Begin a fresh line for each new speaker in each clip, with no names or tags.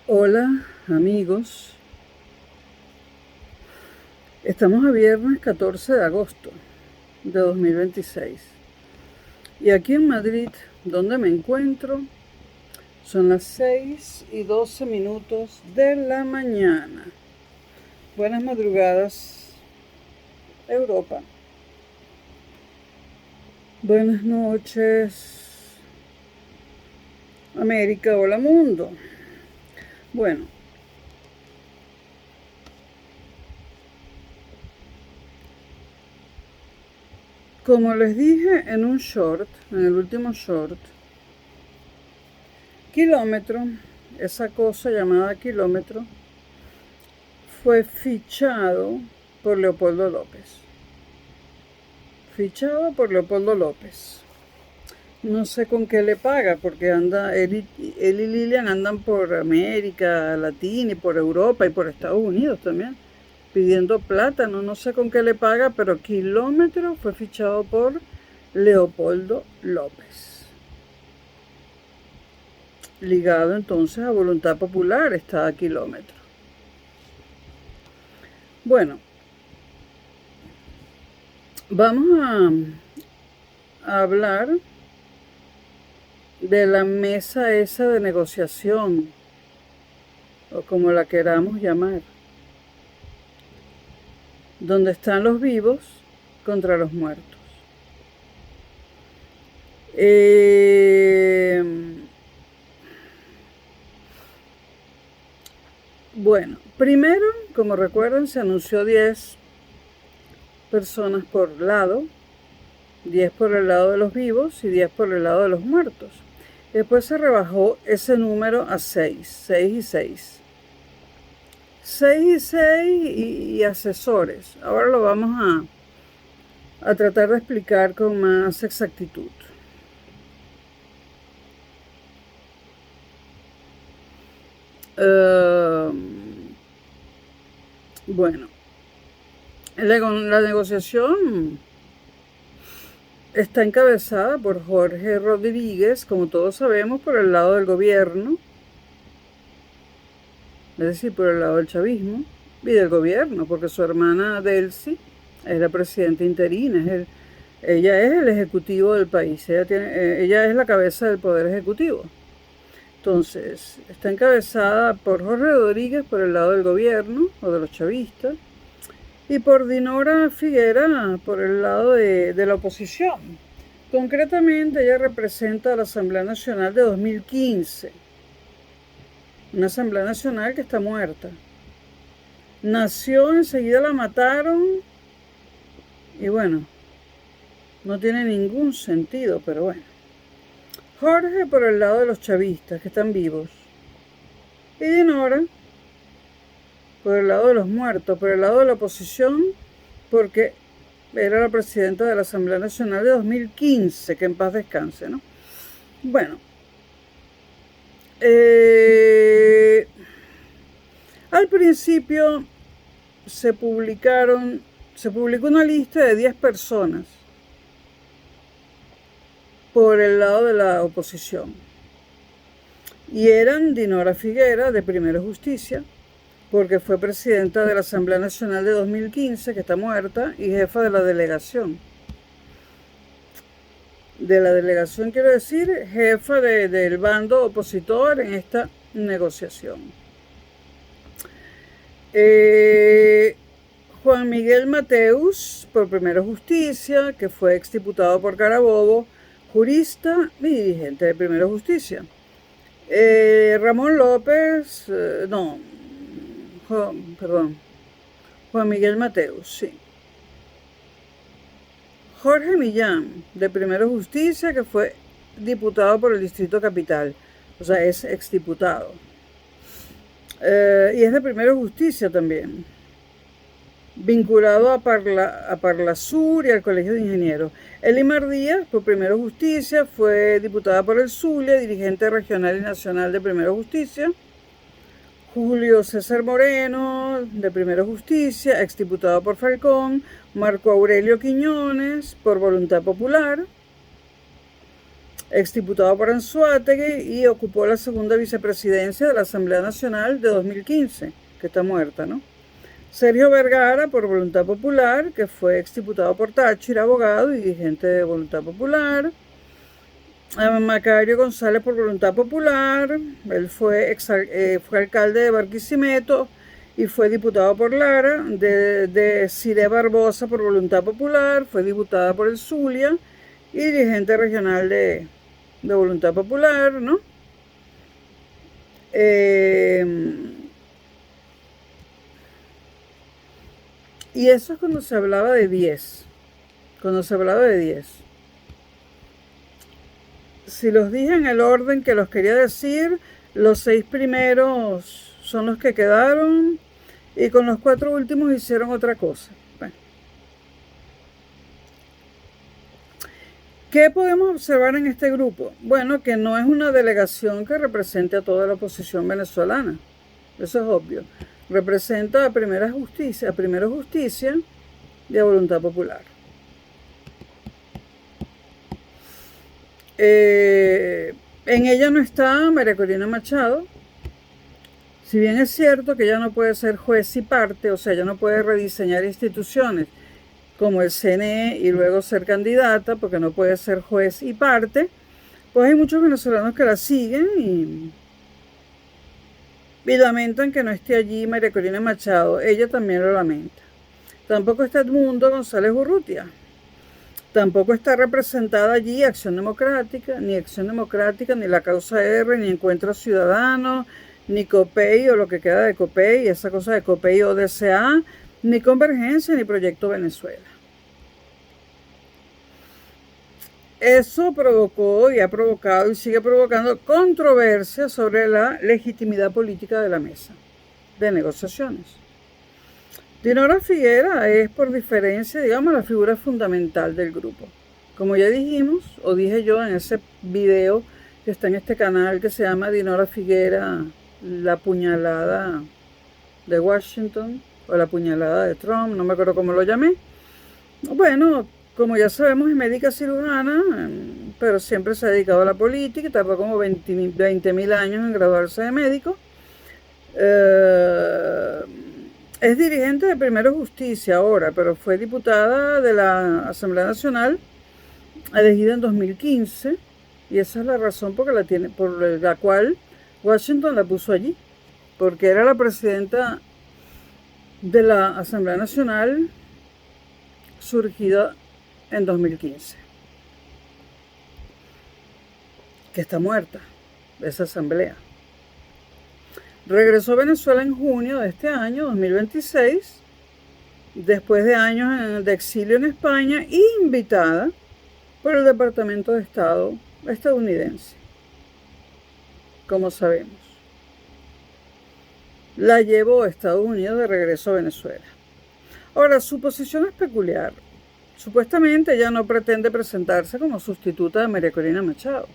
Hola amigos, estamos a viernes 14 de agosto de 2026 y aquí en Madrid, donde me encuentro, son las 6:12 de la mañana. Buenas madrugadas, Europa. Buenas noches, América. Hola mundo. Bueno, como les dije en un short, en el último short, Kilómetro, esa cosa llamada Kilómetro, fue fichado por Leopoldo López. Fichado por Leopoldo López. No sé con qué le paga, porque él y Lilian andan por América Latina y por Europa y por Estados Unidos también, pidiendo plata. No sé con qué le paga, pero Kilómetro fue fichado por Leopoldo López. Ligado entonces a Voluntad Popular está Kilómetro. Bueno, vamos a hablar de la mesa esa de negociación, o como la queramos llamar, donde están los vivos contra los muertos. Bueno, primero, como recuerdan, se anunció 10 personas por lado, 10 por el lado de los vivos y 10 por el lado de los muertos. Después se rebajó ese número a 6, 6 y 6. 6 y 6 y asesores. Ahora lo vamos a tratar de explicar con más exactitud. Bueno, la negociación está encabezada por Jorge Rodríguez, como todos sabemos, por el lado del gobierno, es decir, por el lado del chavismo y del gobierno, porque su hermana Delcy es la presidenta interina, ella es el ejecutivo del país, ella es la cabeza del poder ejecutivo. Entonces, está encabezada por Jorge Rodríguez por el lado del gobierno o de los chavistas y por Dinora Figuera por el lado de la oposición. Concretamente, ella representa a la Asamblea Nacional de 2015, una Asamblea Nacional que está muerta. Nació, enseguida la mataron y bueno, no tiene ningún sentido, pero bueno. Jorge por el lado de los chavistas que están vivos y Dinora por el lado de los muertos, por el lado de la oposición, porque era la presidenta de la Asamblea Nacional de 2015, que en paz descanse, ¿no? Bueno, al principio se publicó una lista de 10 personas por el lado de la oposición. Y eran Dinora Figuera, de Primero Justicia, porque fue presidenta de la Asamblea Nacional de 2015, que está muerta, y jefa de la delegación. De la delegación quiero decir, jefa del bando opositor en esta negociación. Juan Miguel Mateus, por Primero Justicia, que fue exdiputado por Carabobo, jurista y dirigente de Primero Justicia. Ramón López, Juan Miguel Mateus, sí. Jorge Millán, de Primero Justicia, que fue diputado por el Distrito Capital, o sea, es exdiputado. Y es de Primero Justicia también, vinculado a Parlasur y al Colegio de Ingenieros. Elimar Díaz, por Primero Justicia, fue diputada por el Zulia, dirigente regional y nacional de Primero Justicia. Julio César Moreno, de Primero Justicia, exdiputado por Falcón. Marco Aurelio Quiñones, por Voluntad Popular. exdiputado por Anzoátegui y ocupó la segunda vicepresidencia de la Asamblea Nacional de 2015, que está muerta, ¿no? Sergio Vergara por Voluntad Popular, que fue exdiputado por Táchira, abogado y dirigente de Voluntad Popular. Macario González por Voluntad Popular, él fue alcalde de Barquisimeto y fue diputado por Lara. De Cire Barbosa por Voluntad Popular, fue diputada por el Zulia y dirigente regional de Voluntad Popular, ¿no? Y eso es cuando se hablaba de 10. Cuando se hablaba de 10. Si los dije en el orden que los quería decir, los 6 primeros son los que quedaron y con los 4 últimos hicieron otra cosa. Bueno. ¿Qué podemos observar en este grupo? Bueno, que no es una delegación que represente a toda la oposición venezolana. Eso es obvio. Representa a Primera Justicia y a Voluntad Popular. En ella no está María Corina Machado. Si bien es cierto que ella no puede ser juez y parte, o sea, ella no puede rediseñar instituciones como el CNE y luego ser candidata, porque no puede ser juez y parte, pues hay muchos venezolanos que la siguen y lamentan que no esté allí María Corina Machado. Ella también lo lamenta. Tampoco está Edmundo González Urrutia. Tampoco está representada allí Acción Democrática, ni la Causa R, ni Encuentro Ciudadano, ni COPEI o lo que queda de COPEI, esa cosa de COPEI o DCA, ni Convergencia, ni Proyecto Venezuela. Eso provocó y ha provocado y sigue provocando controversia sobre la legitimidad política de la mesa de negociaciones. Dinora Figuera es, por diferencia, digamos, la figura fundamental del grupo. Como ya dijimos, o dije yo en ese video que está en este canal que se llama Dinora Figuera, la puñalada de Washington, o la puñalada de Trump, no me acuerdo cómo lo llamé. Bueno, como ya sabemos, es médica cirujana, pero siempre se ha dedicado a la política, tardó como 20.000 años en graduarse de médico. Es dirigente de Primero Justicia ahora, pero fue diputada de la Asamblea Nacional, elegida en 2015, y esa es la razón por la cual Washington la puso allí, porque era la presidenta de la Asamblea Nacional surgida en 2015, que está muerta, esa asamblea. Regresó a Venezuela en junio de este año, 2026, después de años de exilio en España, invitada por el Departamento de Estado estadounidense, como sabemos. La llevó a Estados Unidos de regreso a Venezuela. Ahora, su posición es peculiar. Supuestamente ella no pretende presentarse como sustituta de María Corina Machado,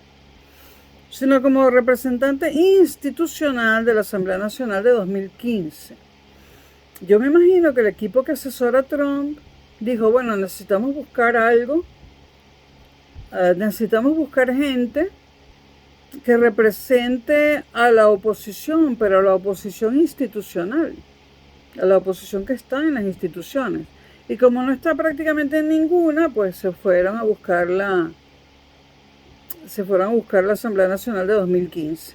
sino como representante institucional de la Asamblea Nacional de 2015. Yo me imagino que el equipo que asesora a Trump dijo, bueno, necesitamos buscar algo, necesitamos buscar gente que represente a la oposición, pero a la oposición institucional, a la oposición que está en las instituciones. Y como no está prácticamente en ninguna, pues se fueron a buscar la Asamblea Nacional de 2015.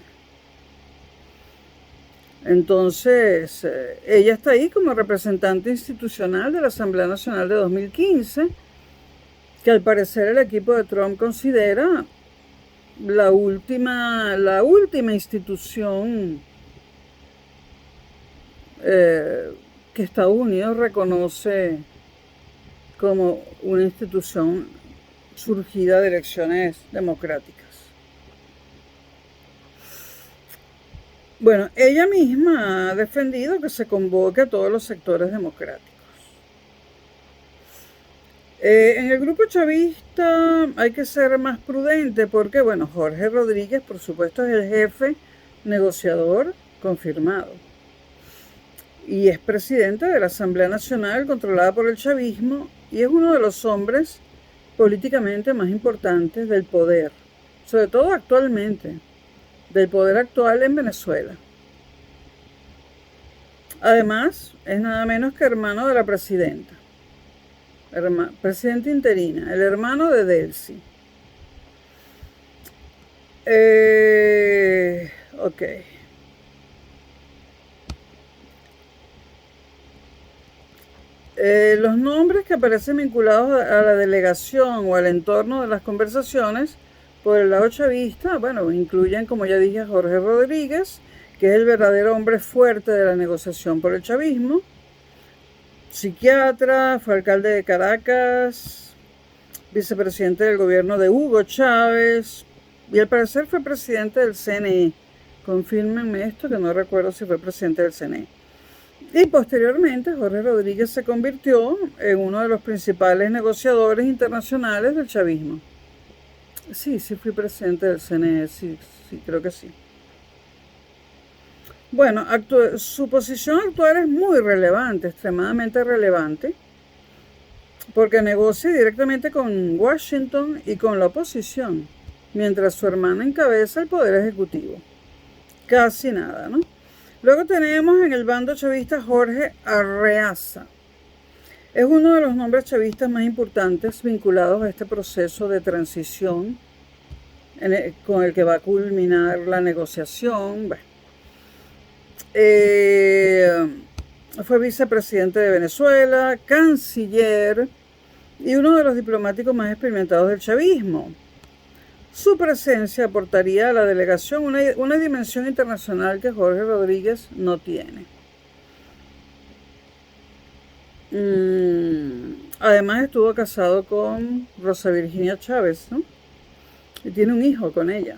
Entonces, ella está ahí como representante institucional de la Asamblea Nacional de 2015, que al parecer el equipo de Trump considera la última institución que Estados Unidos reconoce como una institución surgida de elecciones democráticas. Bueno, ella misma ha defendido que se convoque a todos los sectores democráticos. En el grupo chavista hay que ser más prudente porque, bueno, Jorge Rodríguez, por supuesto, es el jefe negociador confirmado y es presidente de la Asamblea Nacional controlada por el chavismo y es uno de los hombres políticamente más importantes del poder sobre todo actualmente, del poder actual en Venezuela. Además, es nada menos que hermano de la presidenta, presidenta interina, el hermano de Delcy. Ok. Los nombres que aparecen vinculados a la delegación o al entorno de las conversaciones por el lado chavista, bueno, incluyen, como ya dije, a Jorge Rodríguez, que es el verdadero hombre fuerte de la negociación por el chavismo, psiquiatra, fue alcalde de Caracas, vicepresidente del gobierno de Hugo Chávez, y al parecer fue presidente del CNE. Confírmenme esto, que no recuerdo si fue presidente del CNE. Y posteriormente Jorge Rodríguez se convirtió en uno de los principales negociadores internacionales del chavismo. Sí, fui presidente del CNE, sí, creo que sí. Bueno, su posición actual es muy relevante, extremadamente relevante, porque negocia directamente con Washington y con la oposición, mientras su hermana encabeza el poder ejecutivo. Casi nada, ¿no? Luego tenemos en el bando chavista Jorge Arreaza. Es uno de los nombres chavistas más importantes vinculados a este proceso de transición con el que va a culminar la negociación. Bueno. Fue vicepresidente de Venezuela, canciller y uno de los diplomáticos más experimentados del chavismo. Su presencia aportaría a la delegación una dimensión internacional que Jorge Rodríguez no tiene. Además estuvo casado con Rosa Virginia Chávez, ¿no? Y tiene un hijo con ella.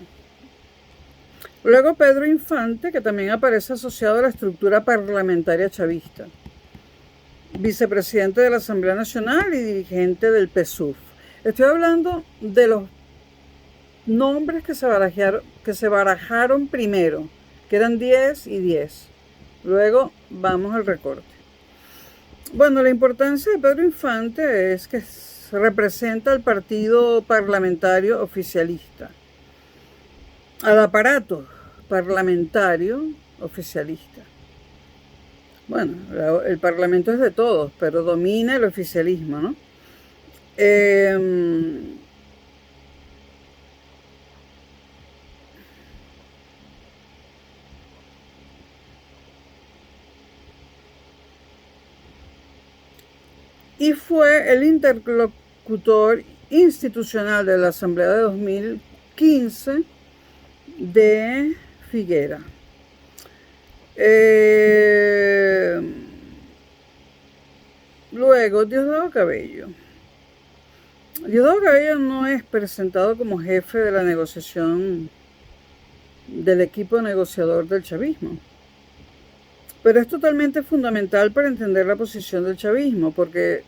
Luego Pedro Infante, que también aparece asociado a la estructura parlamentaria chavista. Vicepresidente de la Asamblea Nacional y dirigente del PSUV. Estoy hablando de los nombres que se barajaron primero, que eran 10 y 10. Luego vamos al recorte. Bueno, la importancia de Pedro Infante es que representa al partido parlamentario oficialista, al aparato parlamentario oficialista. Bueno, el parlamento es de todos, pero domina el oficialismo, ¿no? Y fue el interlocutor institucional de la Asamblea de 2015 de Figuera. Luego, Diosdado Cabello. Diosdado Cabello no es presentado como jefe de la negociación del equipo negociador del chavismo, pero es totalmente fundamental para entender la posición del chavismo, porque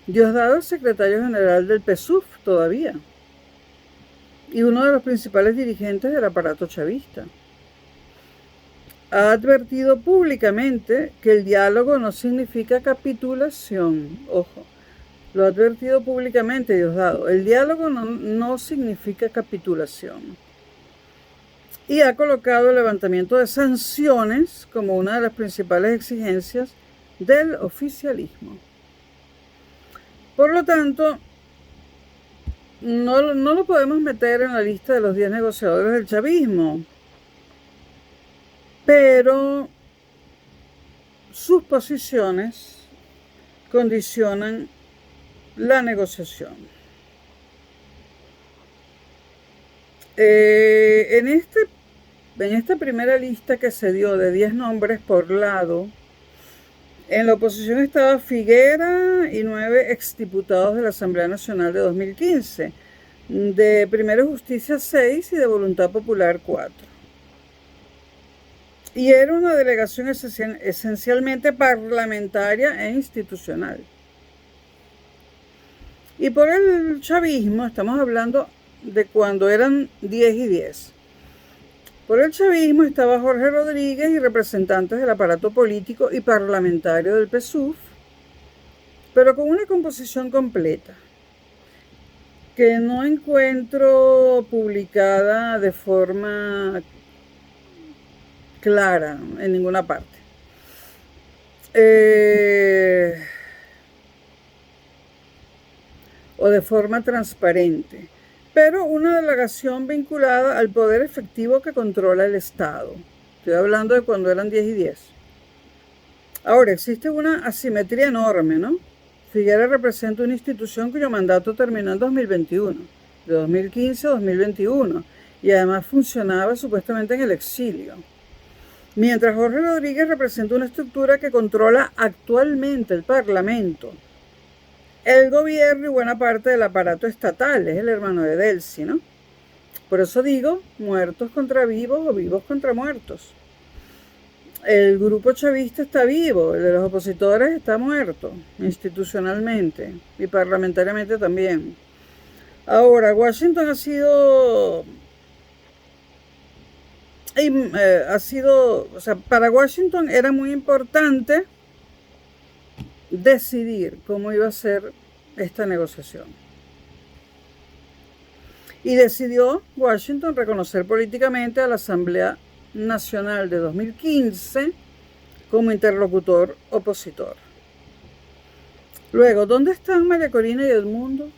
Diosdado es secretario general del PSUV todavía y uno de los principales dirigentes del aparato chavista. Ha advertido públicamente que el diálogo no significa capitulación. Ojo, lo ha advertido públicamente Diosdado. El diálogo no significa capitulación. Y ha colocado el levantamiento de sanciones como una de las principales exigencias del oficialismo. Por lo tanto, no lo podemos meter en la lista de los 10 negociadores del chavismo, pero sus posiciones condicionan la negociación. En esta primera lista que se dio de 10 nombres por lado, en la oposición estaba Figuera y 9 exdiputados de la Asamblea Nacional de 2015, de Primero Justicia 6 y de Voluntad Popular 4. Y era una delegación esencialmente parlamentaria e institucional. Y por el chavismo, estamos hablando de cuando eran 10 y 10. Por el chavismo estaba Jorge Rodríguez y representantes del aparato político y parlamentario del PSUV, pero con una composición completa, que no encuentro publicada de forma clara en ninguna parte. O de forma transparente, pero una delegación vinculada al poder efectivo que controla el Estado. Estoy hablando de cuando eran 10 y 10. Ahora, existe una asimetría enorme, ¿no? Figuera representa una institución cuyo mandato terminó en 2021, de 2015 a 2021, y además funcionaba supuestamente en el exilio. Mientras Jorge Rodríguez representa una estructura que controla actualmente el Parlamento, el gobierno y buena parte del aparato estatal, es el hermano de Delcy, ¿no? Por eso digo, muertos contra vivos o vivos contra muertos. El grupo chavista está vivo, el de los opositores está muerto, institucionalmente y parlamentariamente también. Ahora, Washington ha sido, o sea, para Washington era muy importante decidir cómo iba a ser esta negociación. Y decidió Washington reconocer políticamente a la Asamblea Nacional de 2015 como interlocutor opositor. Luego, ¿dónde están María Corina y Edmundo?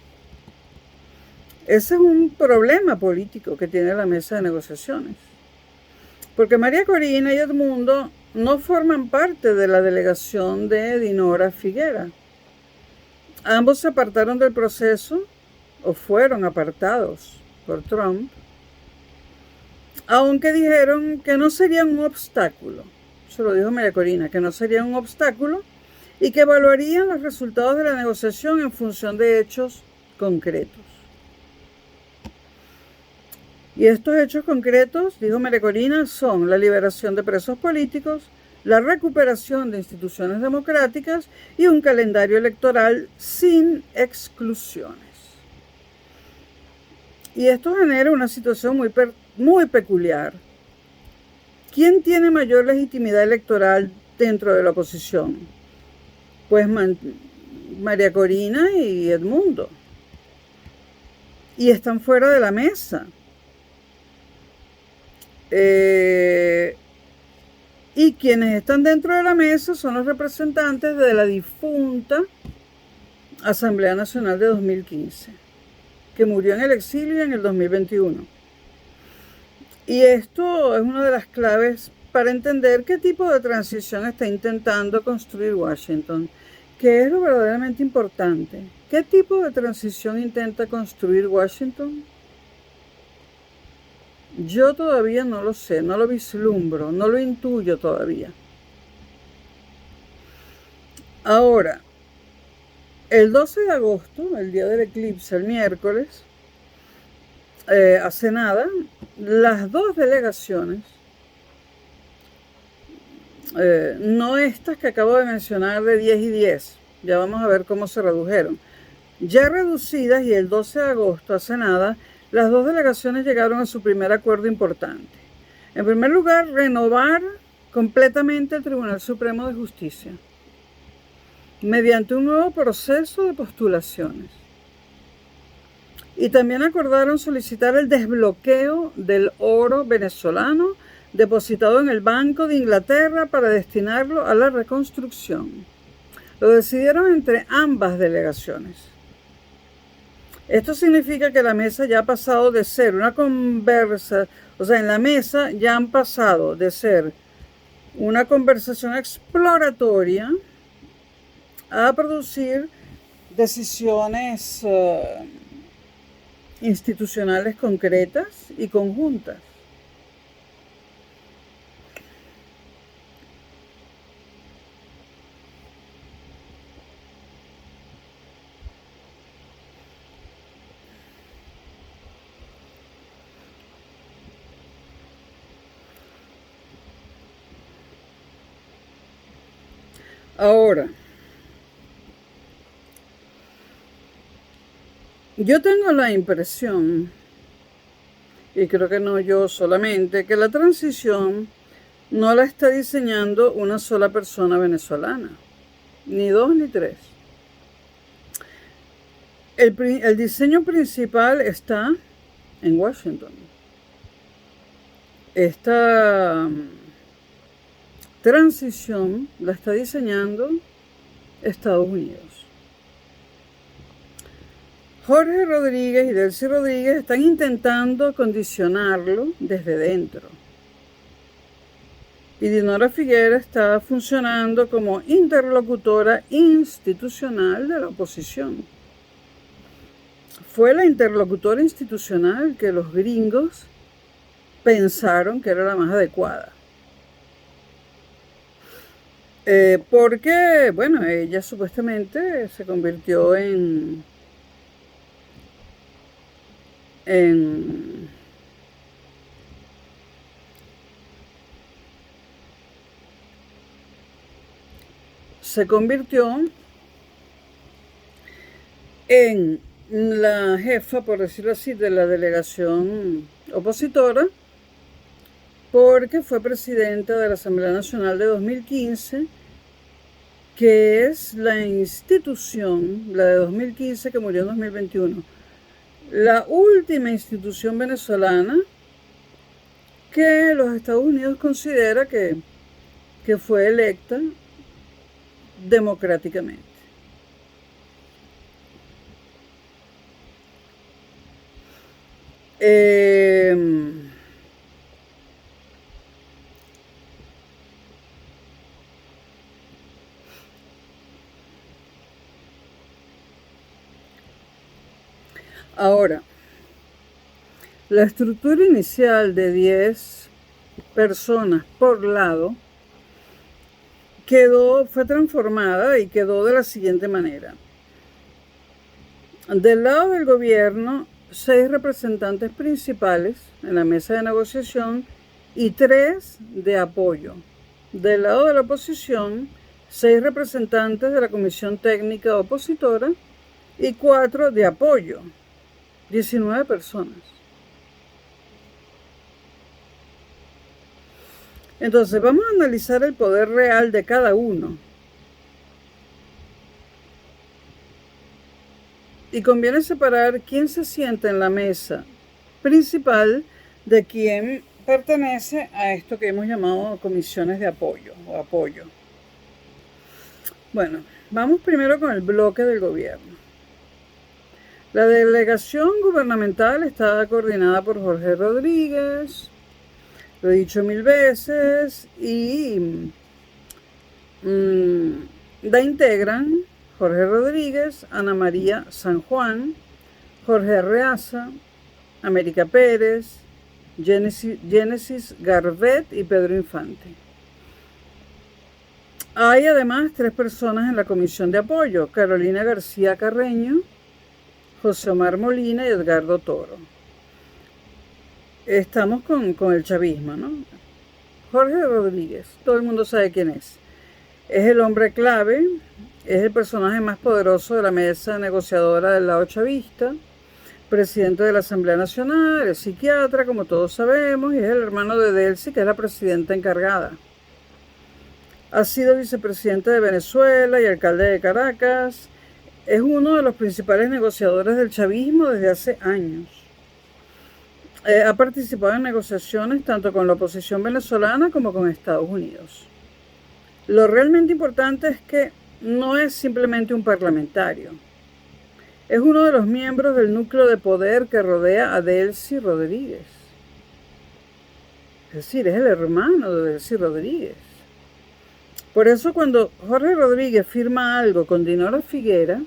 Ese es un problema político que tiene la mesa de negociaciones. Porque María Corina y Edmundo no forman parte de la delegación de Dinora Figuera. Ambos se apartaron del proceso o fueron apartados por Trump, aunque dijeron que no sería un obstáculo. Se lo dijo María Corina, que no sería un obstáculo y que evaluarían los resultados de la negociación en función de hechos concretos. Y estos hechos concretos, dijo María Corina, son la liberación de presos políticos, la recuperación de instituciones democráticas y un calendario electoral sin exclusiones. Y esto genera una situación muy peculiar. ¿Quién tiene mayor legitimidad electoral dentro de la oposición? Pues María Corina y Edmundo. Y están fuera de la mesa. Y quienes están dentro de la mesa son los representantes de la difunta Asamblea Nacional de 2015, que murió en el exilio en el 2021. Y esto es una de las claves para entender qué tipo de transición está intentando construir Washington, que es lo verdaderamente importante. ¿Qué tipo de transición intenta construir Washington? Yo todavía no lo sé, no lo vislumbro, no lo intuyo todavía. Ahora, el 12 de agosto, el día del eclipse, el miércoles, hace nada, las dos delegaciones, no estas que acabo de mencionar de 10 y 10, ya vamos a ver cómo se redujeron, ya reducidas, y el 12 de agosto, hace nada, las dos delegaciones llegaron a su primer acuerdo importante. En primer lugar, renovar completamente el Tribunal Supremo de Justicia mediante un nuevo proceso de postulaciones. Y también acordaron solicitar el desbloqueo del oro venezolano depositado en el Banco de Inglaterra para destinarlo a la reconstrucción. Lo decidieron entre ambas delegaciones. Esto significa que la mesa ya ha pasado de ser una conversa, o sea, en la mesa ya han pasado de ser una conversación exploratoria a producir decisiones institucionales concretas y conjuntas. Ahora, yo tengo la impresión, y creo que no yo solamente, que la transición no la está diseñando una sola persona venezolana, ni dos ni tres. El diseño principal está en Washington. Esta transición la está diseñando Estados Unidos. Jorge Rodríguez y Delcy Rodríguez están intentando condicionarlo desde dentro. Y Dinora Figuera está funcionando como interlocutora institucional de la oposición. Fue la interlocutora institucional que los gringos pensaron que era la más adecuada. Porque, bueno, ella supuestamente se convirtió se convirtió en la jefa, por decirlo así, de la delegación opositora, porque fue presidenta de la Asamblea Nacional de 2015, que es la institución, la de 2015 que murió en 2021, la última institución venezolana que los Estados Unidos considera que fue electa democráticamente. Ahora, la estructura inicial de 10 personas por lado fue transformada y quedó de la siguiente manera. Del lado del gobierno, 6 representantes principales en la mesa de negociación y 3 de apoyo. Del lado de la oposición, 6 representantes de la comisión técnica opositora y 4 de apoyo. 19 personas. Entonces, vamos a analizar el poder real de cada uno. Y conviene separar quién se sienta en la mesa principal de quién pertenece a esto que hemos llamado comisiones de apoyo o apoyo. Bueno, vamos primero con el bloque del gobierno. La delegación gubernamental está coordinada por Jorge Rodríguez, lo he dicho 1000 veces, y la integran Jorge Rodríguez, Ana María San Juan, Jorge Arreaza, América Pérez, Génesis Garvet y Pedro Infante. Hay además 3 personas en la comisión de apoyo: Carolina García Carreño, José Omar Molina y Edgardo Toro. Estamos con el chavismo, ¿no? Jorge Rodríguez, todo el mundo sabe quién es. Es el hombre clave, es el personaje más poderoso de la mesa negociadora del lado chavista, presidente de la Asamblea Nacional, es psiquiatra, como todos sabemos, y es el hermano de Delcy, que es la presidenta encargada. Ha sido vicepresidente de Venezuela y alcalde de Caracas. Es uno de los principales negociadores del chavismo desde hace años. Ha participado en negociaciones tanto con la oposición venezolana como con Estados Unidos. Lo realmente importante es que no es simplemente un parlamentario. Es uno de los miembros del núcleo de poder que rodea a Delcy Rodríguez. Es decir, es el hermano de Delcy Rodríguez. Por eso cuando Jorge Rodríguez firma algo con Dinora Figuera,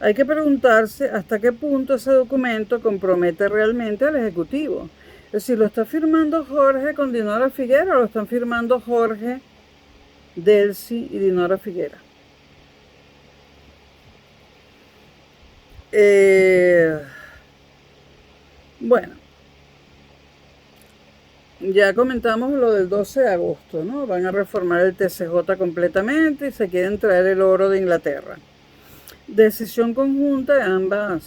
hay que preguntarse hasta qué punto ese documento compromete realmente al Ejecutivo. Es decir, ¿lo está firmando Jorge con Dinora Figuera o lo están firmando Jorge, Delcy y Dinora Figuera? Bueno, ya comentamos lo del 12 de agosto, ¿no? Van a reformar el TCJ completamente y se quieren traer el oro de Inglaterra. Decisión conjunta de ambas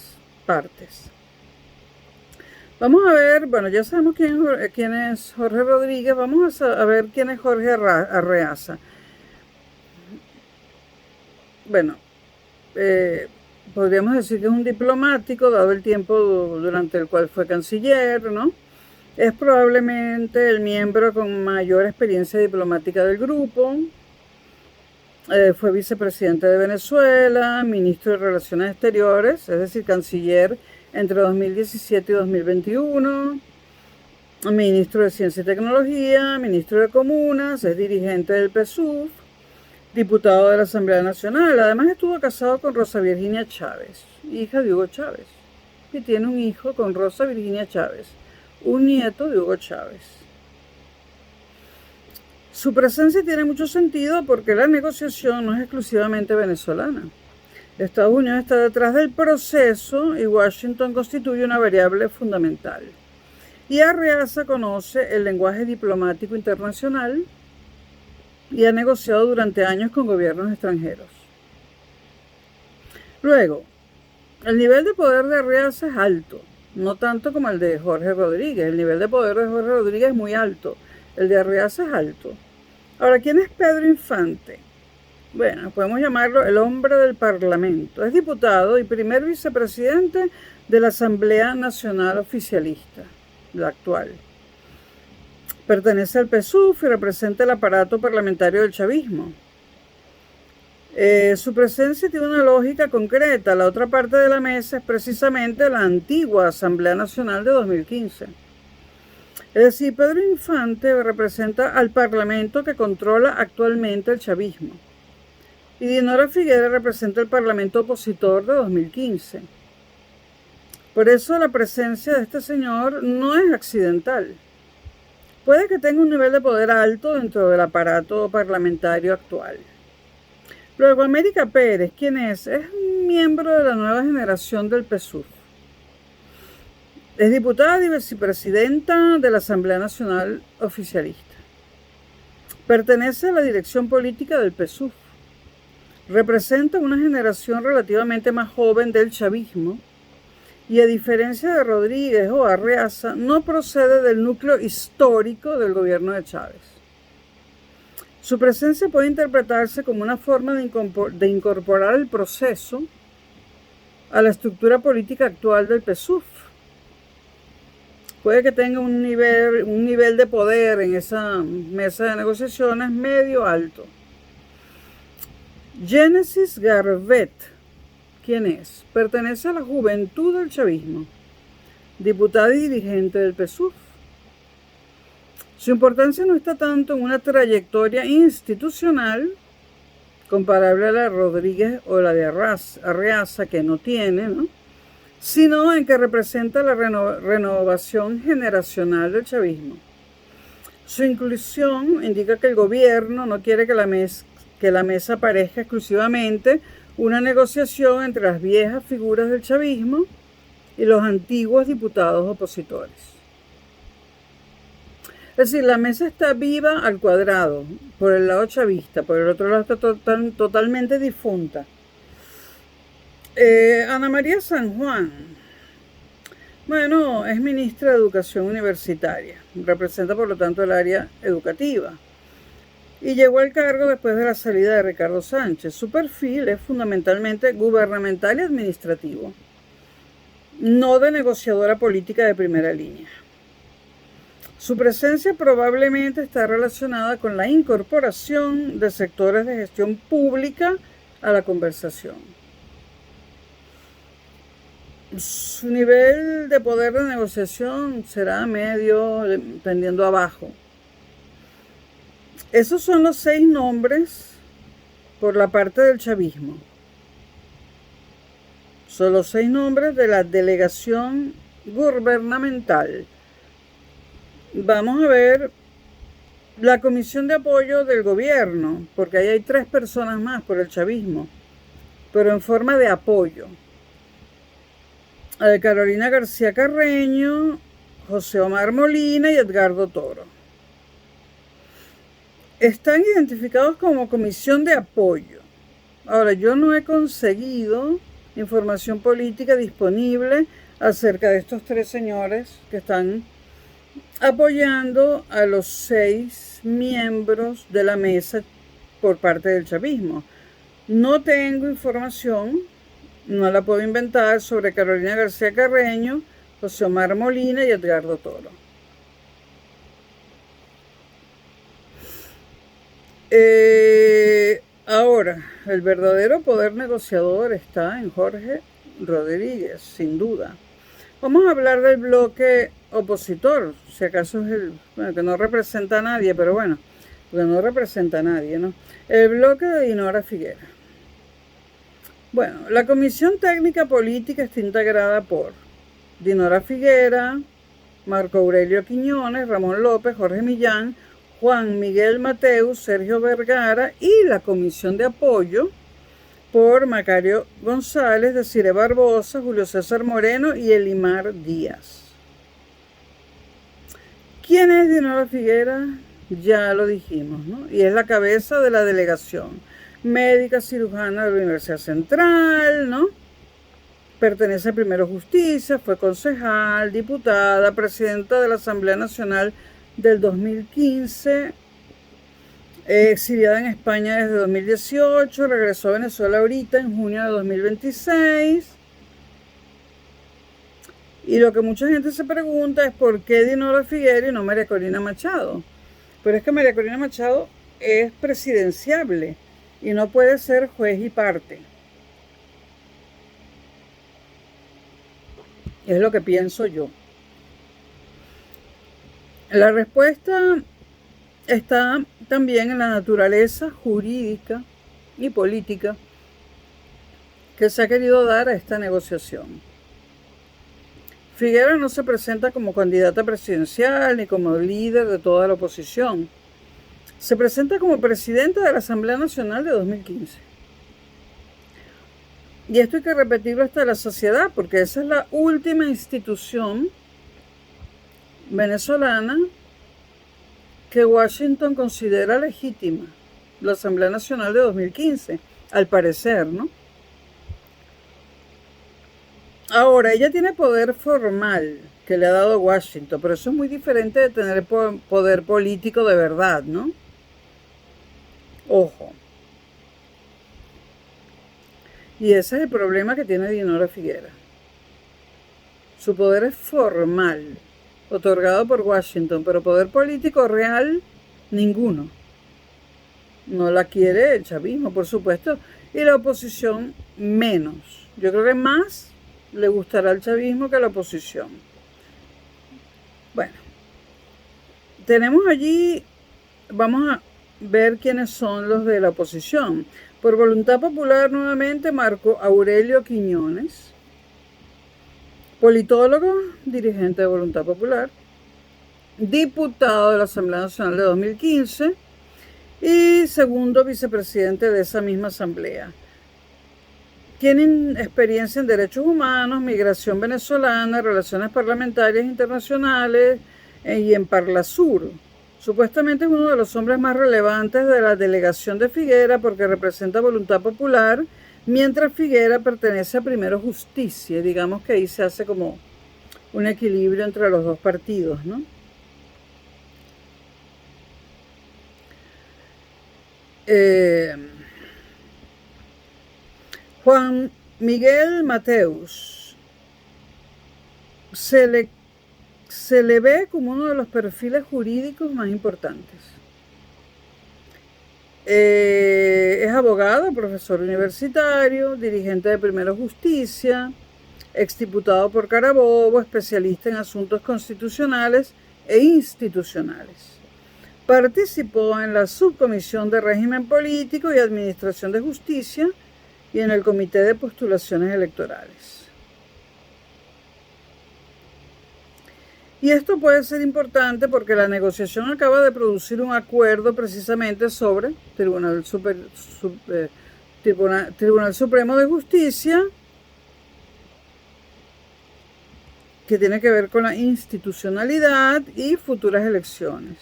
partes. Vamos a ver, bueno, ya sabemos quién es Jorge Rodríguez, vamos a ver quién es Jorge Arreaza. Bueno, podríamos decir que es un diplomático, dado el tiempo durante el cual fue canciller, ¿no? Es probablemente el miembro con mayor experiencia diplomática del grupo. Fue vicepresidente de Venezuela, ministro de Relaciones Exteriores, es decir, canciller entre 2017 y 2021, ministro de Ciencia y Tecnología, ministro de Comunas, es dirigente del PSUV, diputado de la Asamblea Nacional. Además estuvo casado con Rosa Virginia Chávez, hija de Hugo Chávez, y tiene un hijo con Rosa Virginia Chávez, un nieto de Hugo Chávez. Su presencia tiene mucho sentido porque la negociación no es exclusivamente venezolana. Estados Unidos está detrás del proceso y Washington constituye una variable fundamental. Y Arreaza conoce el lenguaje diplomático internacional y ha negociado durante años con gobiernos extranjeros. Luego, el nivel de poder de Arreaza es alto, no tanto como el de Jorge Rodríguez. El nivel de poder de Jorge Rodríguez es muy alto, el de Arreaza es alto. Ahora, ¿quién es Pedro Infante? Bueno, podemos llamarlo el hombre del Parlamento. Es diputado y primer vicepresidente de la Asamblea Nacional Oficialista, la actual. Pertenece al PSUV y representa el aparato parlamentario del chavismo. Su presencia tiene una lógica concreta. La otra parte de la mesa es precisamente la antigua Asamblea Nacional de 2015. Es decir, Pedro Infante representa al parlamento que controla actualmente el chavismo. Y Dinora Figuera representa el parlamento opositor de 2015. Por eso la presencia de este señor no es accidental. Puede que tenga un nivel de poder alto dentro del aparato parlamentario actual. Luego, América Pérez, ¿quién es? Es un miembro de la nueva generación del PSUV. Es diputada y vicepresidenta de la Asamblea Nacional Oficialista. Pertenece a la dirección política del PSUV. Representa una generación relativamente más joven del chavismo y, a diferencia de Rodríguez o Arreaza, no procede del núcleo histórico del gobierno de Chávez. Su presencia puede interpretarse como una forma de incorporar el proceso a la estructura política actual del PSUV. Puede que tenga un nivel de poder en esa mesa de negociaciones medio alto. Génesis Garbet, ¿quién es? Pertenece a la juventud del chavismo, diputada y dirigente del PSUV. Su importancia no está tanto en una trayectoria institucional comparable a la de Rodríguez o la de Arreaza, que no tiene, ¿no?, sino en que representa la renovación generacional del chavismo. Su inclusión indica que el gobierno no quiere que la mesa parezca exclusivamente una negociación entre las viejas figuras del chavismo y los antiguos diputados opositores. Es decir, la mesa está viva al cuadrado, por el lado chavista, por el otro lado está totalmente difunta. Ana María San Juan, bueno, es ministra de Educación Universitaria, representa por lo tanto el área educativa y llegó al cargo después de la salida de Ricardo Sánchez. Su perfil es fundamentalmente gubernamental y administrativo, no de negociadora política de primera línea. Su presencia probablemente está relacionada con la incorporación de sectores de gestión pública a la conversación. Su nivel de poder de negociación será medio, tendiendo abajo. Esos son los 6 nombres por la parte del chavismo. Son los 6 nombres de la delegación gubernamental. Vamos a ver la comisión de apoyo del gobierno, porque ahí hay 3 personas más por el chavismo, pero en forma de apoyo. Carolina García Carreño, José Omar Molina y Edgardo Toro. Están identificados como comisión de apoyo. Ahora, yo no he conseguido información política disponible acerca de estos 3 señores que están apoyando a los 6 miembros de la mesa por parte del chavismo. No tengo información no la puedo inventar, sobre Carolina García Carreño, José Omar Molina y Edgardo Toro. Ahora, el verdadero poder negociador está en Jorge Rodríguez, sin duda. Vamos a hablar del bloque opositor, si acaso es bueno, que no representa a nadie, pero bueno, porque no representa a nadie, ¿no? El bloque de Dinora Figuera. Bueno, la Comisión Técnica Política está integrada por Dinora Figuera, Marco Aurelio Quiñones, Ramón López, Jorge Millán, Juan Miguel Mateus, Sergio Vergara, y la Comisión de Apoyo por Macario González, Desiree Barbosa, Julio César Moreno y Elimar Díaz. ¿Quién es Dinora Figuera? Ya lo dijimos, ¿no? Y es la cabeza de la delegación médica cirujana de la Universidad Central, ¿no? Pertenece a Primero Justicia, fue concejal, diputada, presidenta de la Asamblea Nacional del 2015, exiliada en España desde 2018, regresó a Venezuela ahorita en junio de 2026. Y lo que mucha gente se pregunta es por qué Dinora Figuera y no María Corina Machado. Pero es que María Corina Machado es presidenciable y no puede ser juez y parte. Es lo que pienso yo. La respuesta está también en la naturaleza jurídica y política que se ha querido dar a esta negociación. Figuera no se presenta como candidata presidencial ni como líder de toda la oposición. Se presenta como presidenta de la Asamblea Nacional de 2015. Y esto hay que repetirlo hasta la saciedad, porque esa es la última institución venezolana que Washington considera legítima, la Asamblea Nacional de 2015, al parecer, ¿no? Ahora, ella tiene poder formal que le ha dado Washington, pero eso es muy diferente de tener poder político de verdad, ¿no? Ojo. Y ese es el problema que tiene Dinora Figuera. Su poder es formal, otorgado por Washington, pero poder político real, ninguno. No la quiere el chavismo, por supuesto, y la oposición menos. Yo creo que más le gustará al chavismo que a la oposición. Bueno, tenemos allí, vamos a ver quiénes son los de la oposición. Por Voluntad Popular, nuevamente, Marco Aurelio Quiñones, politólogo, dirigente de Voluntad Popular, diputado de la Asamblea Nacional de 2015 y segundo vicepresidente de esa misma asamblea. Tienen experiencia en derechos humanos, migración venezolana, relaciones parlamentarias internacionales y en Parlasur. Supuestamente es uno de los hombres más relevantes de la delegación de Figuera porque representa Voluntad Popular, mientras Figuera pertenece a Primero Justicia. Digamos que ahí se hace como un equilibrio entre los dos partidos, ¿no? Juan Miguel Mateus se le ve como uno de los perfiles jurídicos más importantes. Es abogado, profesor universitario, dirigente de Primero Justicia, exdiputado por Carabobo, especialista en asuntos constitucionales e institucionales. Participó en la Subcomisión de Régimen Político y Administración de Justicia y en el Comité de Postulaciones Electorales. Y esto puede ser importante porque la negociación acaba de producir un acuerdo precisamente sobre Tribunal Supremo de Justicia, que tiene que ver con la institucionalidad y futuras elecciones.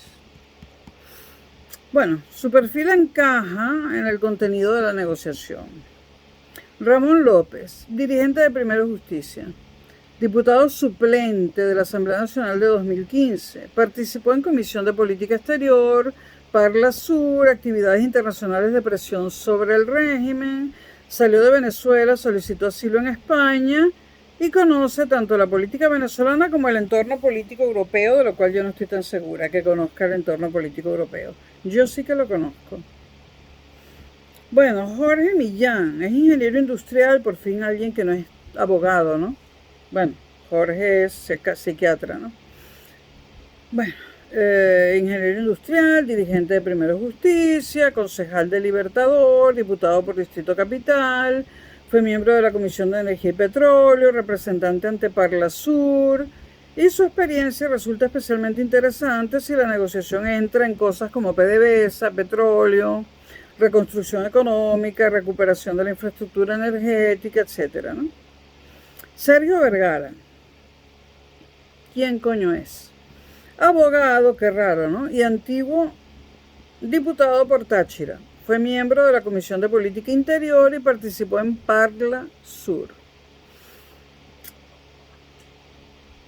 Bueno, su perfil encaja en el contenido de la negociación. Ramón López, dirigente de Primero Justicia, diputado suplente de la Asamblea Nacional de 2015, participó en Comisión de Política Exterior, Parlasur, actividades internacionales de presión sobre el régimen, Salió de Venezuela, solicitó asilo en España y conoce tanto la política venezolana como el entorno político europeo, de lo cual yo no estoy tan segura que conozca el entorno político europeo. Yo sí que lo conozco. Bueno, Jorge Millán es ingeniero industrial, por fin alguien que no es abogado, ¿no? Bueno, Jorge es psiquiatra, ¿no? Bueno, ingeniero industrial, dirigente de Primero Justicia, concejal de Libertador, diputado por Distrito Capital, fue miembro de la Comisión de Energía y Petróleo, representante ante Parla Sur, y su experiencia resulta especialmente interesante si la negociación entra en cosas como PDVSA, petróleo, reconstrucción económica, recuperación de la infraestructura energética, etc., ¿no? Sergio Vergara. ¿Quién coño es? Abogado, qué raro, ¿no? Y antiguo diputado por Táchira. Fue miembro de la Comisión de Política Interior y participó en Parla Sur.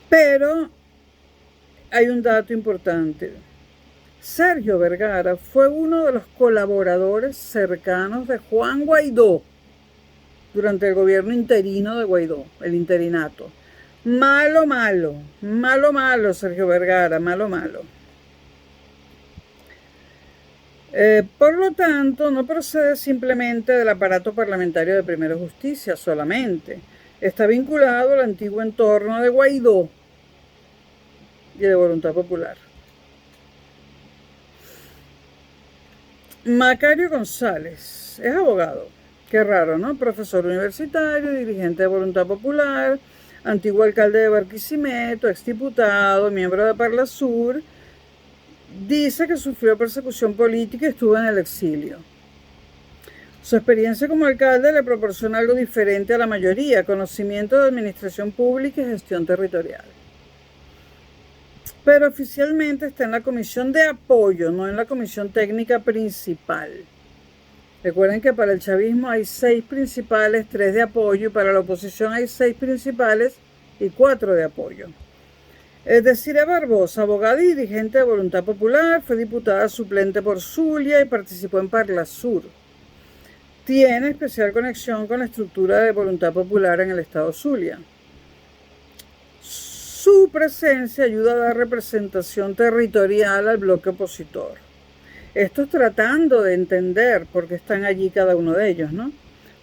Pero hay un dato importante. Sergio Vergara fue uno de los colaboradores cercanos de Juan Guaidó durante el gobierno interino de Guaidó, el interinato. Malo, Sergio Vergara, malo. Por lo tanto, no procede simplemente del aparato parlamentario de Primera Justicia solamente. Está vinculado al antiguo entorno de Guaidó y de Voluntad Popular. Macario González es abogado. Qué raro, ¿no? Profesor universitario, dirigente de Voluntad Popular, antiguo alcalde de Barquisimeto, exdiputado, miembro de Parla Sur. Dice que sufrió persecución política y estuvo en el exilio. Su experiencia como alcalde le proporciona algo diferente a la mayoría: conocimiento de administración pública y gestión territorial. Pero oficialmente está en la comisión de apoyo, no en la comisión técnica principal. Recuerden que para el chavismo hay 6 principales, 3 de apoyo, y para la oposición hay 6 principales y 4 de apoyo. Desiree Barbosa, abogada y dirigente de Voluntad Popular, fue diputada suplente por Zulia y participó en Parla Sur. Tiene especial conexión con la estructura de Voluntad Popular en el estado Zulia. Su presencia ayuda a dar representación territorial al bloque opositor. Esto es tratando de entender por qué están allí cada uno de ellos, ¿no?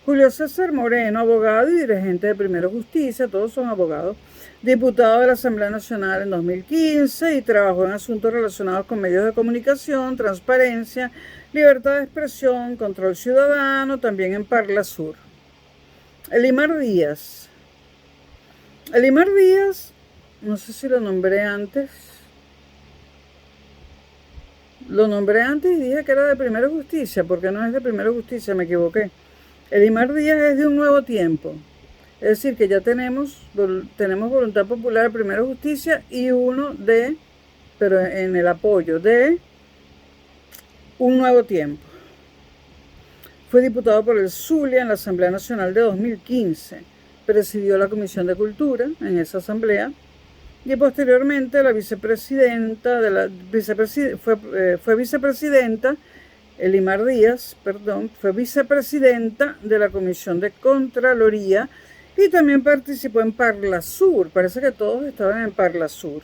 Julio César Moreno, abogado y dirigente de Primero Justicia, todos son abogados, diputado de la Asamblea Nacional en 2015 y trabajó en asuntos relacionados con medios de comunicación, transparencia, libertad de expresión, control ciudadano, también en Parla Sur. Elimar Díaz, no sé si lo nombré antes. Lo nombré antes y dije que era de Primera Justicia, porque no es de Primera Justicia, me equivoqué. Elimar Díaz es de Un Nuevo Tiempo. Es decir, que ya tenemos Voluntad Popular, Primera Justicia y uno pero en el apoyo de Un Nuevo Tiempo. Fue diputado por el Zulia en la Asamblea Nacional de 2015. Presidió la Comisión de Cultura en esa asamblea. Y posteriormente fue vicepresidenta, Elimar Díaz, fue vicepresidenta de la Comisión de Contraloría y también participó en Parla Sur. Parece que todos estaban en Parla Sur.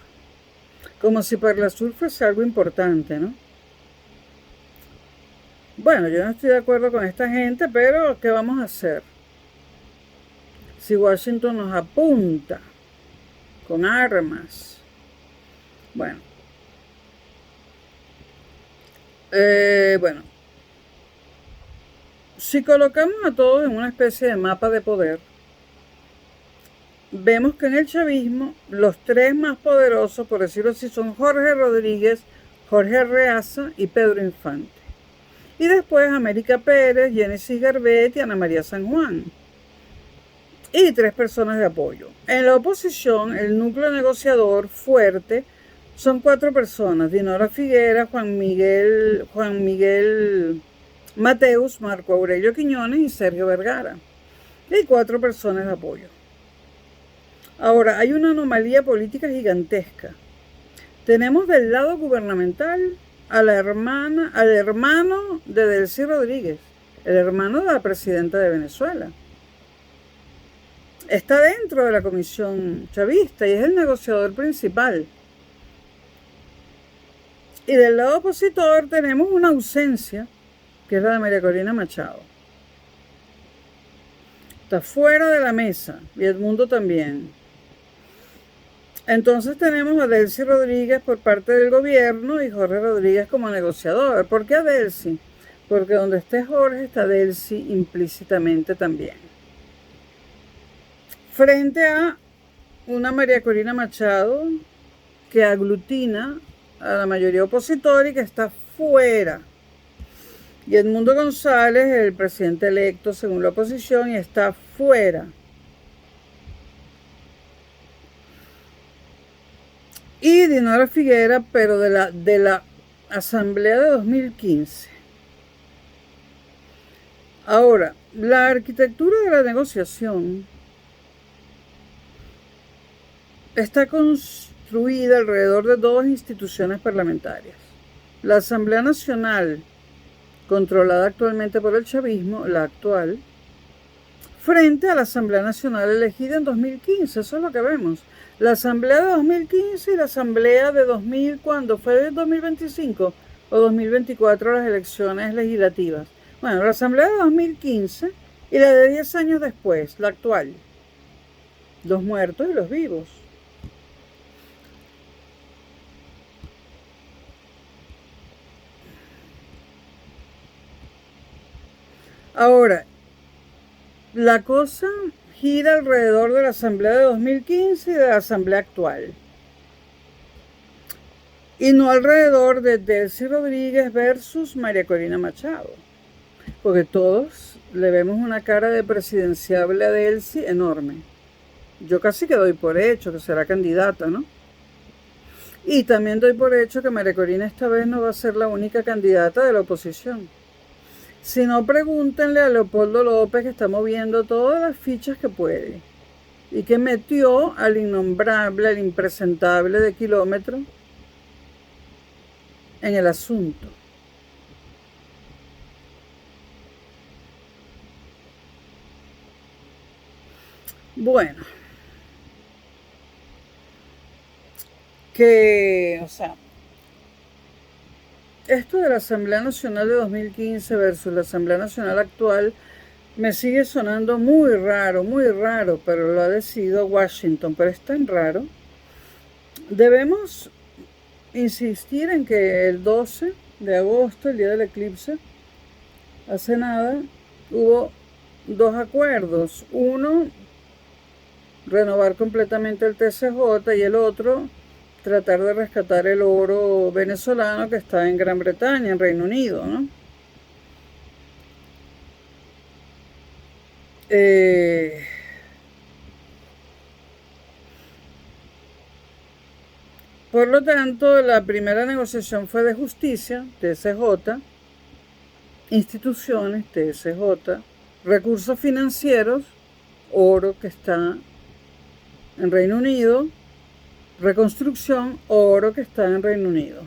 Como si Parla Sur fuese algo importante, ¿no? Bueno, yo no estoy de acuerdo con esta gente, pero ¿qué vamos a hacer? Si Washington nos apunta con armas. Bueno. Si colocamos a todos en una especie de mapa de poder, vemos que en el chavismo los 3 más poderosos, por decirlo así, son Jorge Rodríguez, Jorge Arreaza y Pedro Infante. Y después América Pérez, Génesis Garbet y Ana María San Juan. Y 3 personas de apoyo. En la oposición, el núcleo negociador fuerte son 4 personas: Dinora Figuera, Juan Miguel Mateus, Marco Aurelio Quiñones y Sergio Vergara. Y 4 personas de apoyo. Ahora, hay una anomalía política gigantesca. Tenemos del lado gubernamental al hermano de Delcy Rodríguez, el hermano de la presidenta de Venezuela. Está dentro de la comisión chavista y es el negociador principal. Y del lado opositor tenemos una ausencia, que es la de María Corina Machado. Está fuera de la mesa, y Edmundo también. Entonces tenemos a Delcy Rodríguez por parte del gobierno y Jorge Rodríguez como negociador. ¿Por qué a Delcy? Porque donde esté Jorge está Delcy implícitamente también. Frente a una María Corina Machado que aglutina a la mayoría opositora y que está fuera. Y Edmundo González, el presidente electo según la oposición, y está fuera. Y Dinora Figuera, pero de la Asamblea de 2015. Ahora, la arquitectura de la negociación está construida alrededor de dos instituciones parlamentarias. La Asamblea Nacional, controlada actualmente por el chavismo, la actual, frente a la Asamblea Nacional elegida en 2015. Eso es lo que vemos. La Asamblea de 2015 y la Asamblea de 2000, ¿cuándo? ¿Fue de 2025 o 2024 las elecciones legislativas? Bueno, la Asamblea de 2015 y la de 10 años después, la actual. Los muertos y los vivos. Ahora, la cosa gira alrededor de la Asamblea de 2015 y de la Asamblea actual. Y no alrededor de Delcy Rodríguez versus María Corina Machado. Porque todos le vemos una cara de presidenciable a Delcy enorme. Yo casi que doy por hecho que será candidata, ¿no? Y también doy por hecho que María Corina esta vez no va a ser la única candidata de la oposición. Si no, pregúntenle a Leopoldo López, que está moviendo todas las fichas que puede y que metió al innombrable, al impresentable de Kilómetro en el asunto. Bueno, esto de la Asamblea Nacional de 2015 versus la Asamblea Nacional actual me sigue sonando muy raro, pero lo ha decidido Washington, pero es tan raro. Debemos insistir en que el 12 de agosto, el día del eclipse, hace nada, hubo dos acuerdos. Uno, renovar completamente el TCJ, y el otro, tratar de rescatar el oro venezolano que está en Gran Bretaña, en Reino Unido, ¿no? Por lo tanto, la primera negociación fue de justicia, TSJ, instituciones, TSJ, recursos financieros, oro que está en Reino Unido, reconstrucción, oro que está en Reino Unido.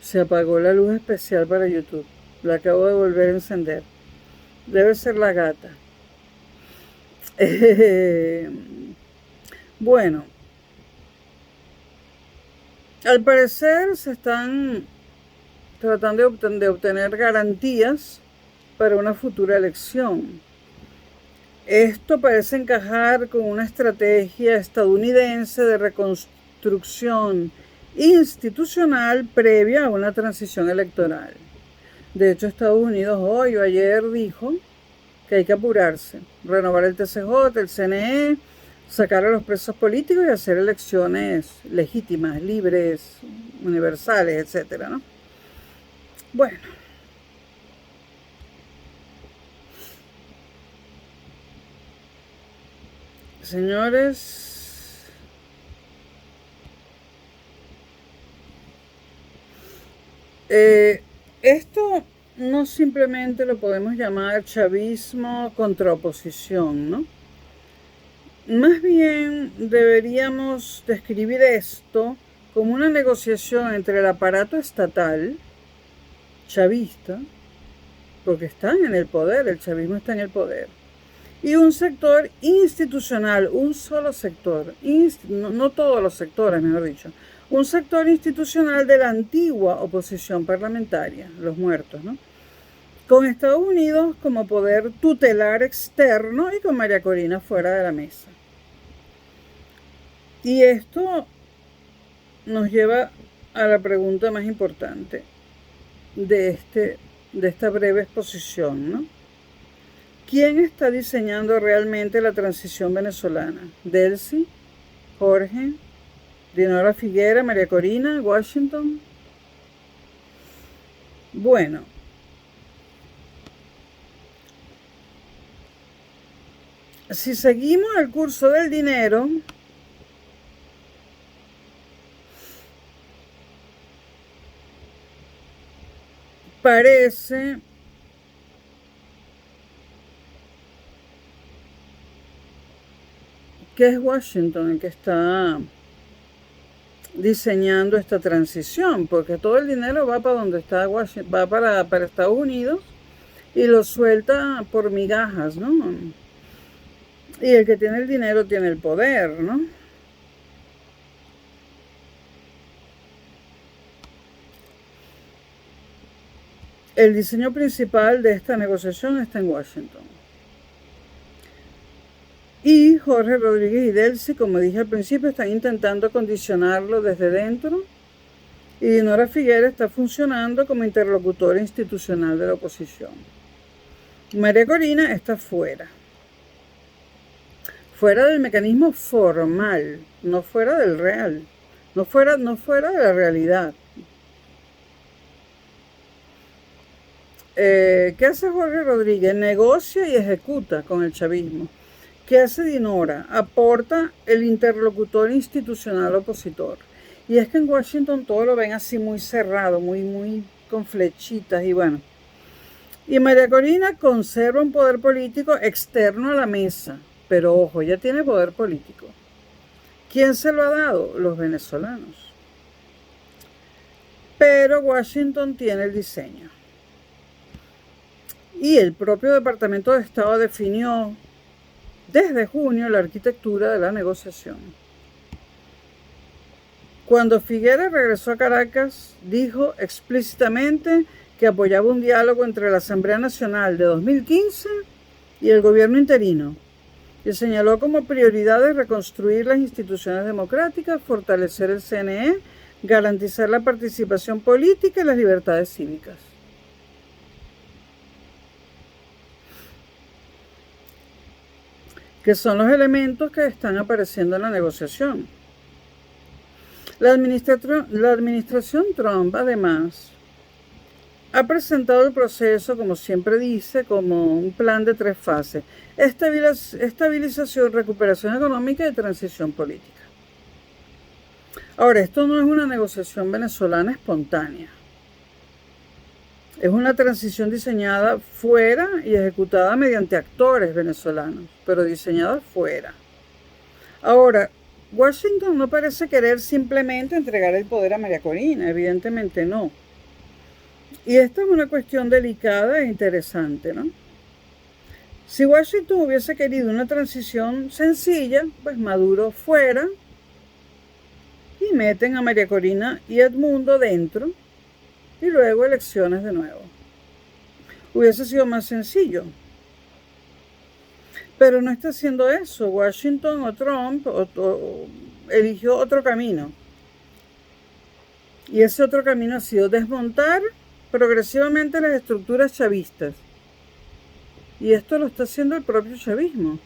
Se apagó la luz especial para YouTube. La acabo de volver a encender. Debe ser la gata. Bueno, al parecer se están tratando de obtener garantías para una futura elección. Esto parece encajar con una estrategia estadounidense de reconstrucción institucional previa a una transición electoral. De hecho, Estados Unidos hoy o ayer dijo que hay que apurarse, renovar el TCJ, el CNE, sacar a los presos políticos y hacer elecciones legítimas, libres, universales, etcétera, ¿no? Bueno. Señores, esto no simplemente lo podemos llamar chavismo contra oposición, ¿no? Más bien deberíamos describir esto como una negociación entre el aparato estatal chavista, porque están en el poder, el chavismo está en el poder, y un sector institucional, un solo sector, no todos los sectores, mejor dicho, un sector institucional de la antigua oposición parlamentaria, los muertos, ¿no? Con Estados Unidos como poder tutelar externo y con María Corina fuera de la mesa. Y esto nos lleva a la pregunta más importante de esta breve exposición, ¿no? ¿Quién está diseñando realmente la transición venezolana? ¿Delcy? ¿Jorge? ¿Dinora Figuera? ¿María Corina? ¿Washington? Bueno, si seguimos el curso del dinero, parece que es Washington el que está diseñando esta transición, porque todo el dinero va para donde está Washington, va para Estados Unidos y lo suelta por migajas, ¿no? Y el que tiene el dinero tiene el poder, ¿no? El diseño principal de esta negociación está en Washington. Y Jorge Rodríguez y Delcy, como dije al principio, están intentando condicionarlo desde dentro. Y Dinora Figuera está funcionando como interlocutora institucional de la oposición. María Corina está fuera. Fuera del mecanismo formal, no fuera del real, no fuera de la realidad. ¿Qué hace Jorge Rodríguez? Negocia y ejecuta con el chavismo. ¿Qué hace Dinora? Aporta el interlocutor institucional opositor. Y es que en Washington todo lo ven así muy cerrado, muy con flechitas y bueno. Y María Corina conserva un poder político externo a la mesa. Pero ojo, ella tiene poder político. ¿Quién se lo ha dado? Los venezolanos. Pero Washington tiene el diseño. Y el propio Departamento de Estado definió desde junio la arquitectura de la negociación. Cuando Figuera regresó a Caracas, dijo explícitamente que apoyaba un diálogo entre la Asamblea Nacional de 2015 y el gobierno interino, y señaló como prioridades reconstruir las instituciones democráticas, fortalecer el CNE, garantizar la participación política y las libertades cívicas. Que son los elementos que están apareciendo en la negociación. La administración Trump, además, ha presentado el proceso, como siempre dice, como un plan de 3 fases: estabilización, recuperación económica y transición política. Ahora, esto no es una negociación venezolana espontánea. Es una transición diseñada fuera y ejecutada mediante actores venezolanos, pero diseñada fuera. Ahora, Washington no parece querer simplemente entregar el poder a María Corina, evidentemente no. Y esta es una cuestión delicada e interesante, ¿no? Si Washington hubiese querido una transición sencilla, pues Maduro fuera y meten a María Corina y Edmundo dentro y luego elecciones de nuevo. Hubiese sido más sencillo. Pero no está haciendo eso. Washington o Trump eligió otro camino. Y ese otro camino ha sido desmontar progresivamente las estructuras chavistas. Y esto lo está haciendo el propio chavismo.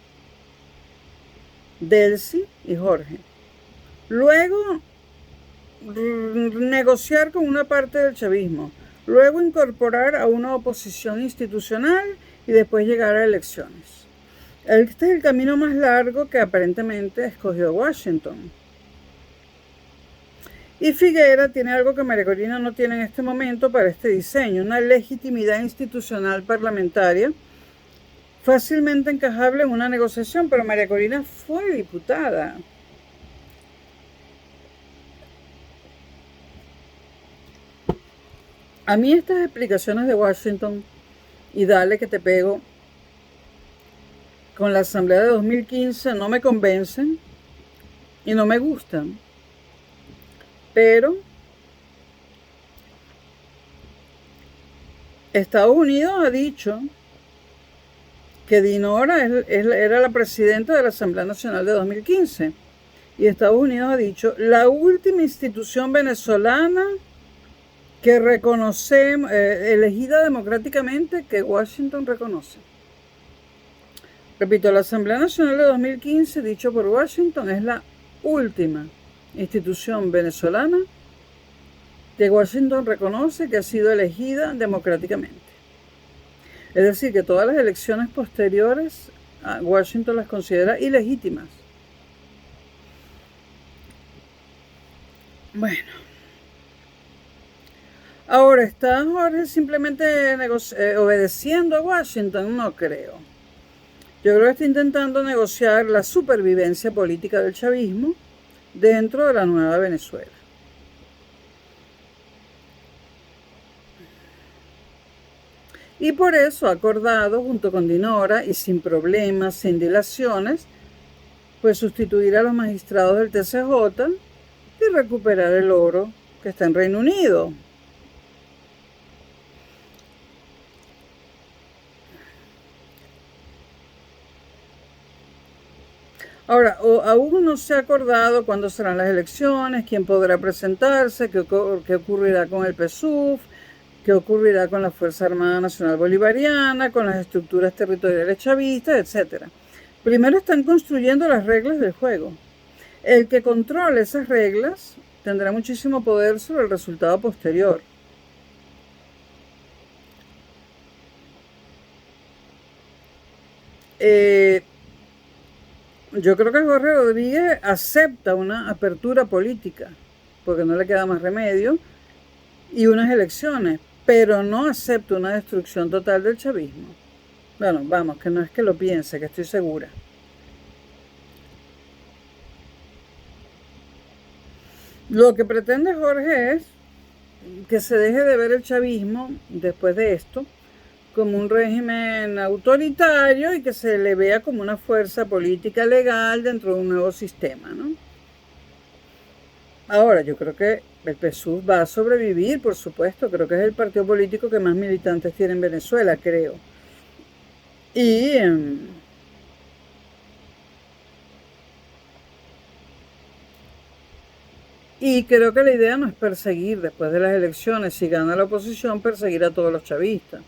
Delcy y Jorge. Luego, negociar con una parte del chavismo. Luego incorporar a una oposición institucional y después llegar a elecciones. Este es el camino más largo que aparentemente escogió Washington. Y Figuera tiene algo que María Corina no tiene en este momento para este diseño: una legitimidad institucional parlamentaria fácilmente encajable en una negociación, pero María Corina fue diputada. A mí estas explicaciones de Washington y dale que te pego con la Asamblea de 2015 no me convencen y no me gustan. Pero Estados Unidos ha dicho que Dinora era la presidenta de la Asamblea Nacional de 2015. Y Estados Unidos ha dicho, la última institución venezolana que reconocemos, elegida democráticamente, que Washington reconoce. Repito, la Asamblea Nacional de 2015, dicho por Washington, es la última institución venezolana que Washington reconoce que ha sido elegida democráticamente. Es decir, que todas las elecciones posteriores a Washington las considera ilegítimas. Bueno. Ahora, ¿está Jorge simplemente obedeciendo a Washington? No creo. Yo creo que está intentando negociar la supervivencia política del chavismo dentro de la nueva Venezuela. Y por eso ha acordado, junto con Dinora, y sin problemas, sin dilaciones, pues sustituir a los magistrados del TCJ y recuperar el oro que está en Reino Unido. Ahora, aún no se ha acordado cuándo serán las elecciones, quién podrá presentarse, qué ocurrirá con el PSUV, qué ocurrirá con la Fuerza Armada Nacional Bolivariana, con las estructuras territoriales chavistas, etc. Primero están construyendo las reglas del juego. El que controle esas reglas tendrá muchísimo poder sobre el resultado posterior. Yo creo que Jorge Rodríguez acepta una apertura política, porque no le queda más remedio, y unas elecciones, pero no acepta una destrucción total del chavismo. Bueno, vamos, que no es que lo piense, que estoy segura. Lo que pretende Jorge es que se deje de ver el chavismo, después de esto, como un régimen autoritario y que se le vea como una fuerza política legal dentro de un nuevo sistema, ¿no? Ahora, yo creo que el PSUV va a sobrevivir, por supuesto. Creo que es el partido político que más militantes tiene en Venezuela, creo. Y creo que la idea no es perseguir después de las elecciones, si gana la oposición, perseguir a todos los chavistas.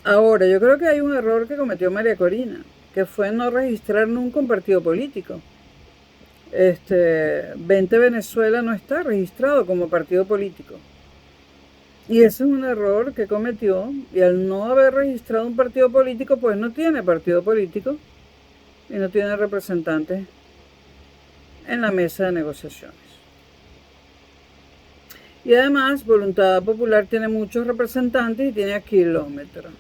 Ahora, yo creo que hay un error que cometió María Corina, que fue no registrar nunca un partido político. 20 Venezuela no está registrado como partido político. Y ese es un error que cometió, y al no haber registrado un partido político, pues no tiene partido político y no tiene representantes en la mesa de negociaciones. Y además, Voluntad Popular tiene muchos representantes y tiene a kilómetros.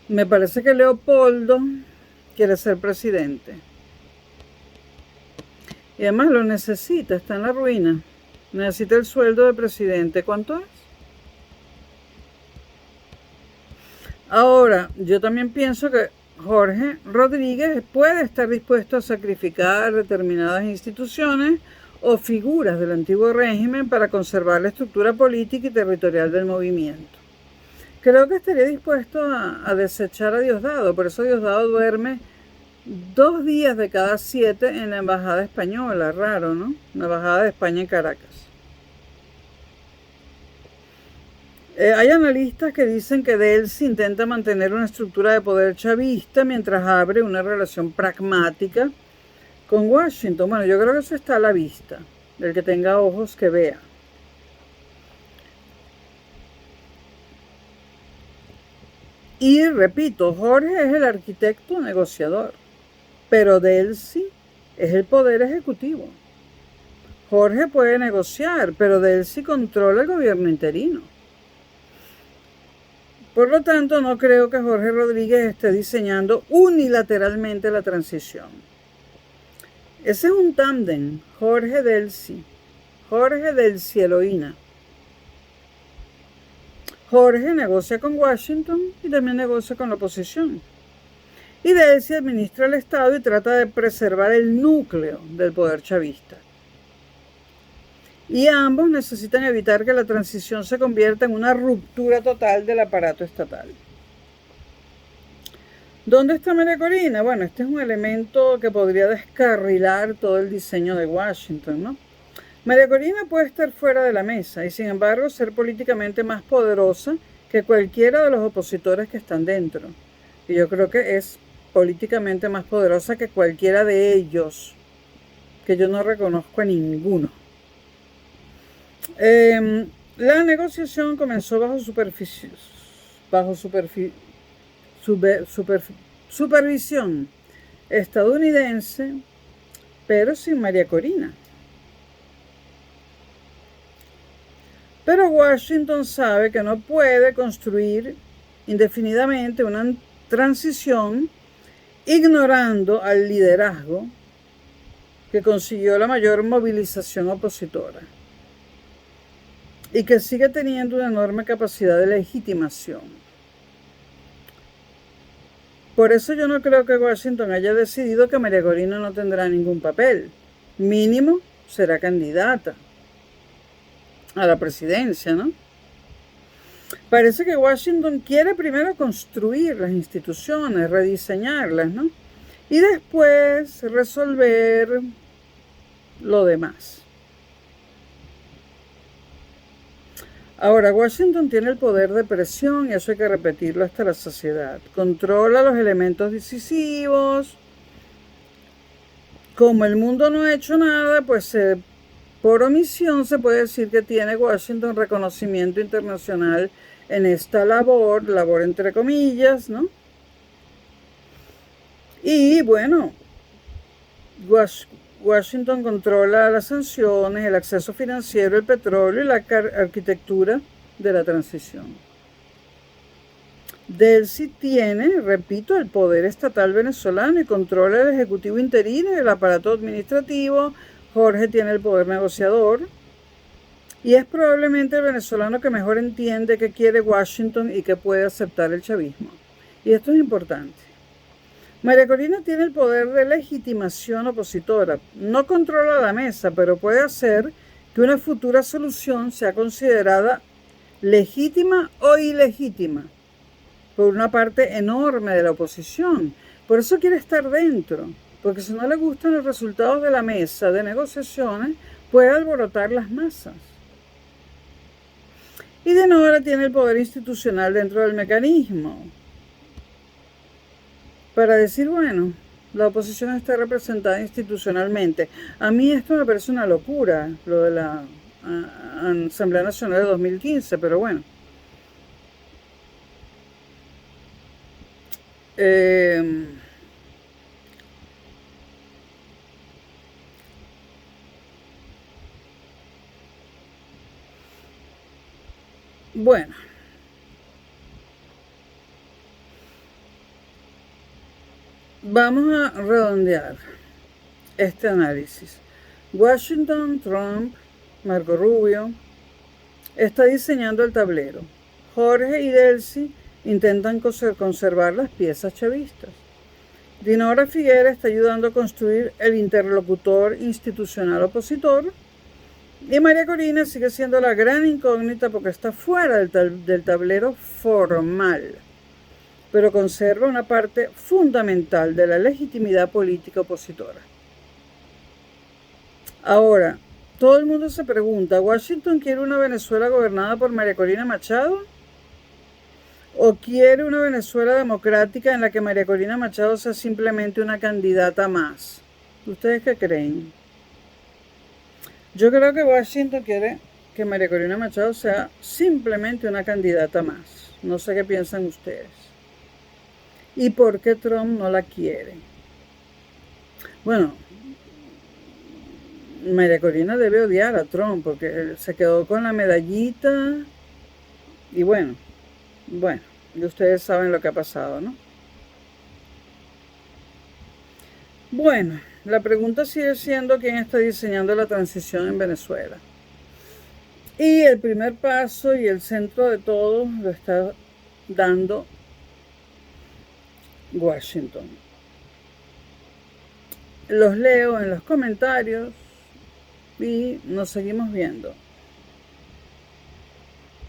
Me parece que Leopoldo quiere ser presidente. Y además lo necesita, está en la ruina. Necesita el sueldo de presidente. ¿Cuánto es? Ahora, yo también pienso que Jorge Rodríguez puede estar dispuesto a sacrificar determinadas instituciones o figuras del antiguo régimen para conservar la estructura política y territorial del movimiento. Creo que estaría dispuesto a desechar a Diosdado, por eso Diosdado duerme 2 días de cada 7 en la embajada española, raro, ¿no? La embajada de España en Caracas. Hay analistas que dicen que Delcy intenta mantener una estructura de poder chavista mientras abre una relación pragmática con Washington. Bueno, yo creo que eso está a la vista, del que tenga ojos que vea. Y repito, Jorge es el arquitecto negociador, pero Delcy es el poder ejecutivo. Jorge puede negociar, pero Delcy controla el gobierno interino. Por lo tanto, no creo que Jorge Rodríguez esté diseñando unilateralmente la transición. Ese es un tándem, Jorge Delcy Eloína. Jorge negocia con Washington y también negocia con la oposición. Y Delcy administra el Estado y trata de preservar el núcleo del poder chavista. Y ambos necesitan evitar que la transición se convierta en una ruptura total del aparato estatal. ¿Dónde está María Corina? Bueno, este es un elemento que podría descarrilar todo el diseño de Washington, ¿no? María Corina puede estar fuera de la mesa y sin embargo ser políticamente más poderosa que cualquiera de los opositores que están dentro. Y yo creo que es políticamente más poderosa que cualquiera de ellos, que yo no reconozco a ninguno. La negociación comenzó bajo supervisión estadounidense, pero sin María Corina. Pero Washington sabe que no puede construir indefinidamente una transición ignorando al liderazgo que consiguió la mayor movilización opositora y que sigue teniendo una enorme capacidad de legitimación. Por eso yo no creo que Washington haya decidido que María Corina no tendrá ningún papel. Mínimo será candidata a la presidencia, ¿no? Parece que Washington quiere primero construir las instituciones, rediseñarlas, ¿no? Y después resolver lo demás. Ahora, Washington tiene el poder de presión y eso hay que repetirlo hasta la saciedad. Controla los elementos decisivos. Como el mundo no ha hecho nada, pues por omisión se puede decir que tiene Washington reconocimiento internacional en esta labor entre comillas, ¿no? Y bueno, Washington controla las sanciones, el acceso financiero, el petróleo y la arquitectura de la transición. Delcy tiene, repito, el poder estatal venezolano y controla el ejecutivo interino y el aparato administrativo. Jorge tiene el poder negociador y es probablemente el venezolano que mejor entiende qué quiere Washington y que puede aceptar el chavismo. Y esto es importante. María Corina tiene el poder de legitimación opositora. No controla la mesa, pero puede hacer que una futura solución sea considerada legítima o ilegítima por una parte enorme de la oposición. Por eso quiere estar dentro, porque si no le gustan los resultados de la mesa de negociaciones, puede alborotar las masas. Y de Nora tiene el poder institucional dentro del mecanismo para decir, bueno, la oposición está representada institucionalmente. A mí esto me parece una locura, lo de la Asamblea Nacional de 2015, pero bueno. Bueno. Vamos a redondear este análisis. Washington, Trump, Marco Rubio está diseñando el tablero. Jorge y Delcy intentan conservar las piezas chavistas. Dinora Figuera está ayudando a construir el interlocutor institucional opositor. Y María Corina sigue siendo la gran incógnita porque está fuera del tablero formal, pero conserva una parte fundamental de la legitimidad política opositora. Ahora, todo el mundo se pregunta, ¿Washington quiere una Venezuela gobernada por María Corina Machado? ¿O quiere una Venezuela democrática en la que María Corina Machado sea simplemente una candidata más? ¿Ustedes qué creen? Yo creo que Washington quiere que María Corina Machado sea simplemente una candidata más. No sé qué piensan ustedes. ¿Y por qué Trump no la quiere? Bueno, María Corina debe odiar a Trump porque se quedó con la medallita y bueno. Y ustedes saben lo que ha pasado, ¿no? Bueno, la pregunta sigue siendo quién está diseñando la transición en Venezuela. Y el primer paso y el centro de todo lo está dando Washington. Los leo en los comentarios y nos seguimos viendo.